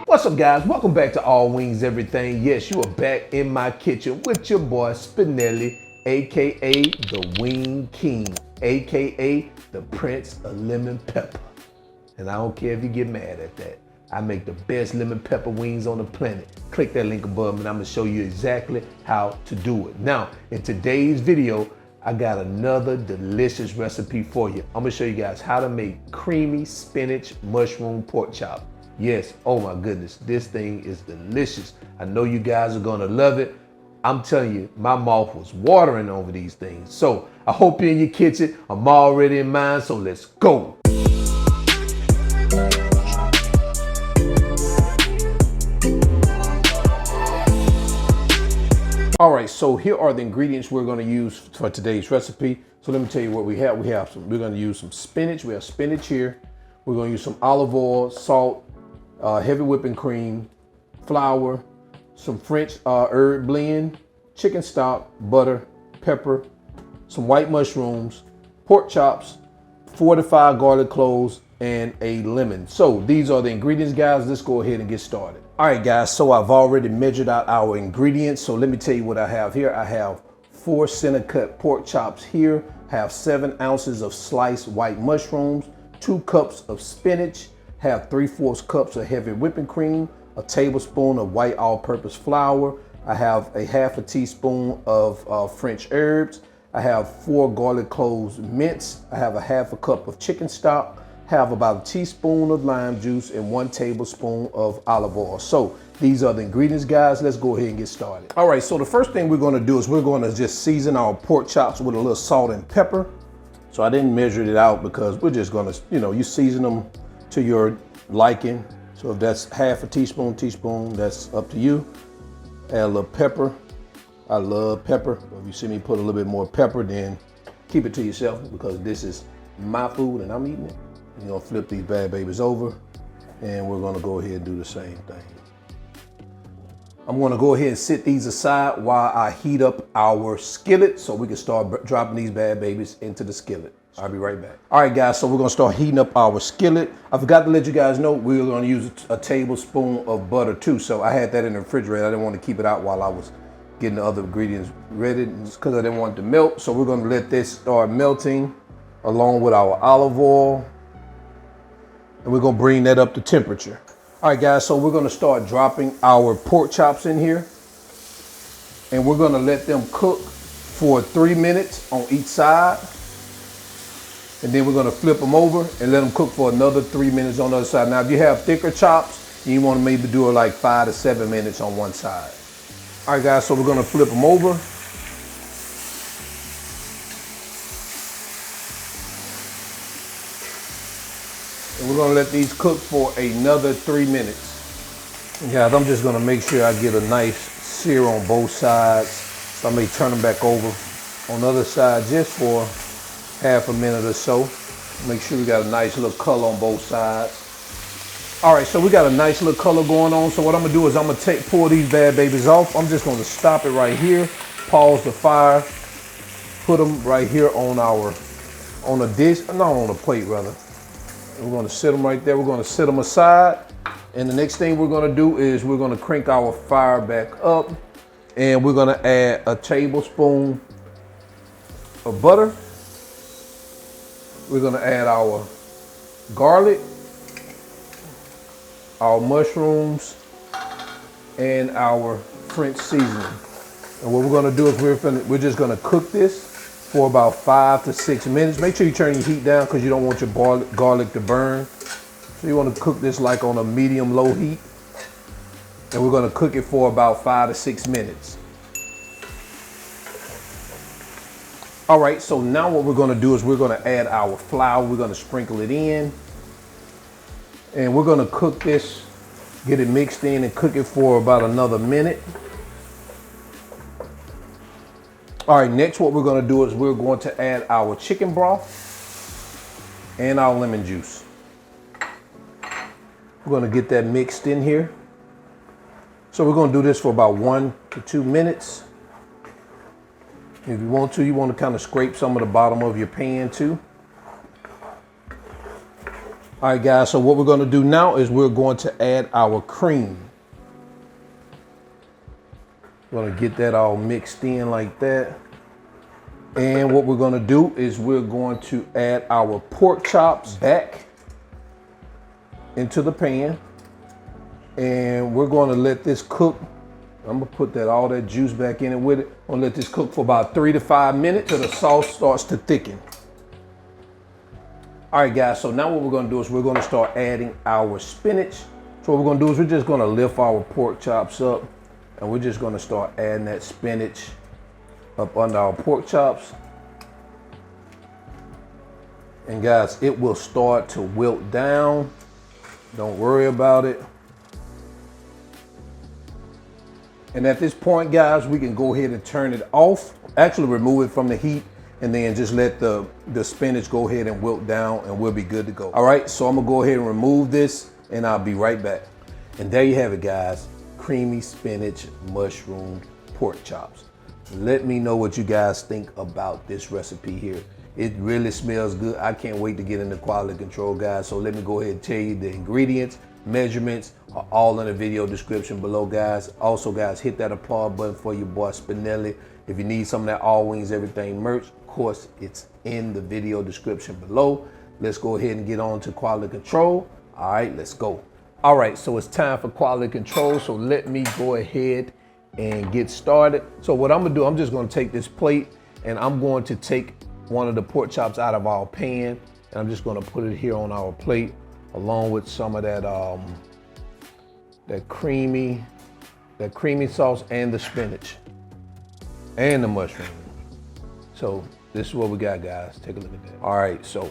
What's up, guys? Welcome back to All Wings Everything. Yes, you are back in my kitchen with your boy Spinelli, aka the Wing King, aka the Prince of Lemon Pepper. And I don't care if you get mad at that. I make the best lemon pepper wings on the planet. Click that link above and I'm gonna show you exactly how to do it. Now, in today's video, I got another delicious recipe for you. I'm gonna show you guys how to make creamy spinach mushroom pork chop. Yes, oh my goodness, this thing is delicious. I know you guys are gonna love it. I'm telling you, my mouth was watering over these things. So I hope you're in your kitchen. I'm already in mine, so let's go. All right, so here are the ingredients we're gonna use for today's recipe. So let me tell you what we have. We're gonna use some spinach. We have spinach here. We're gonna use some olive oil, salt, heavy whipping cream, flour, some French herb blend, chicken stock, butter, pepper, some white mushrooms, pork chops, 4 to 5 garlic cloves, and a lemon. So these are the ingredients, guys. Let's go ahead and get started. All right, guys, so I've already measured out our ingredients. So let me tell you what I have here. I have 4 center cut pork chops here, have 7 ounces of sliced white mushrooms, 2 cups of spinach, have 3/4 cups of heavy whipping cream, a tablespoon of white all-purpose flour. I have a half a teaspoon of French herbs. I have 4 garlic cloves minced. I have a half a cup of chicken stock, have about a teaspoon of lime juice, and 1 tablespoon of olive oil. So these are the ingredients, guys. Let's go ahead and get started. All right, so the first thing we're gonna do is we're gonna just season our pork chops with a little salt and pepper. So I didn't measure it out because we're just gonna, you season them to your liking. So if that's half a teaspoon, that's up to you. Add a little pepper. I love pepper. If you see me put a little bit more pepper, then keep it to yourself because this is my food and I'm eating it. You're gonna flip these bad babies over and we're gonna go ahead and do the same thing. I'm gonna go ahead and sit these aside while I heat up our skillet so we can start dropping these bad babies into the skillet. I'll be right back. All right, guys, so we're gonna start heating up our skillet. I forgot to let you guys know we're gonna use a tablespoon of butter too. So I had that in the refrigerator. I didn't want to keep it out while I was getting the other ingredients ready because I didn't want it to melt. So we're gonna let this start melting along with our olive oil. And we're gonna bring that up to temperature. All right, guys, so we're gonna start dropping our pork chops in here. And we're gonna let them cook for 3 minutes on each side. And then we're gonna flip them over and let them cook for another 3 minutes on the other side. Now, if you have thicker chops, you wanna maybe do it like 5 to 7 minutes on one side. All right, guys, so we're gonna flip them over. And we're gonna let these cook for another 3 minutes. Guys, I'm just gonna make sure I get a nice sear on both sides. So I may turn them back over on the other side just for half a minute or so. Make sure we got a nice little color on both sides. All right, so we got a nice little color going on. So what I'm gonna do is I'm gonna pull these bad babies off. I'm just gonna stop it right here, pause the fire, put them right here on a dish, not on a plate rather. We're gonna sit them right there. We're gonna set them aside. And the next thing we're gonna do is we're gonna crank our fire back up and we're gonna add a tablespoon of butter. We're gonna add our garlic, our mushrooms, and our French seasoning. And what we're gonna do is we're just gonna cook this for about 5 to 6 minutes. Make sure you turn your heat down because you don't want your garlic to burn. So you wanna cook this like on a medium-low heat. And we're gonna cook it for about 5 to 6 minutes. All right, so now what we're gonna do is we're gonna add our flour. We're gonna sprinkle it in. And we're gonna cook this, get it mixed in and cook it for about another minute. All right, next what we're gonna do is we're going to add our chicken broth and our lemon juice. We're gonna get that mixed in here. So we're gonna do this for about 1 to 2 minutes. If you want to kind of scrape some of the bottom of your pan too. All right, guys, so what we're gonna do now is we're going to add our cream. We're gonna get that all mixed in like that. And what we're gonna do is we're going to add our pork chops back into the pan. And we're gonna let this cook. I'm gonna put all that juice back in it with it. I'm gonna let this cook for about 3 to 5 minutes till the sauce starts to thicken. All right, guys, so now what we're gonna do is we're gonna start adding our spinach. So what we're gonna do is we're just gonna lift our pork chops up and we're just gonna start adding that spinach up under our pork chops. And guys, it will start to wilt down. Don't worry about it. And at this point, guys, we can go ahead and turn it off. Actually remove it from the heat and then just let the spinach go ahead and wilt down and we'll be good to go. All right, so I'm gonna go ahead and remove this and I'll be right back. And there you have it, guys. Creamy spinach, mushroom, pork chops. Let me know what you guys think about this recipe here. It really smells good. I can't wait to get into quality control, guys. So let me go ahead and tell you the ingredients, measurements are all in the video description below, guys. Also, guys, hit that applaud button for your boy Spinelli. If you need some of that All Wings Everything merch, of course, it's in the video description below. Let's go ahead and get on to quality control. All right, let's go. All right, so it's time for quality control. So let me go ahead and get started. So what I'm gonna do, I'm just gonna take this plate and I'm going to take one of the pork chops out of our pan and I'm just gonna put it here on our plate along with some of that that creamy sauce and the spinach and the mushroom. So this is what we got, guys. Take a look at that. All right, so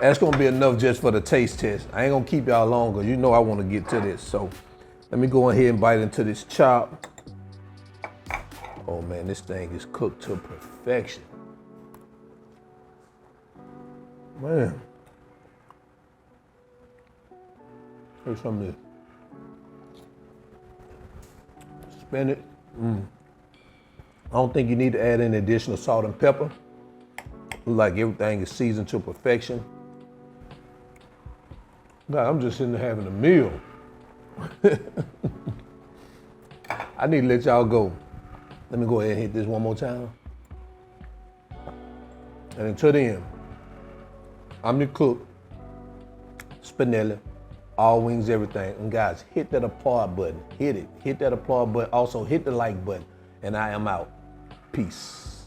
that's gonna be enough just for the taste test. I ain't gonna keep y'all long because you know I wanna get to this. So let me go ahead and bite into this chop. Oh man, this thing is cooked to perfection. Man. Here's some of this. Spinach. I don't think you need to add any additional salt and pepper. Look like everything is seasoned to perfection. God, I'm just sitting there having a meal. I need to let y'all go. Let me go ahead and hit this one more time. And until then, I'm your cook, Spinelli, All Wings Everything. And guys, hit that applaud button. Hit it. Hit that applaud button. Also hit the like button. And I am out. Peace.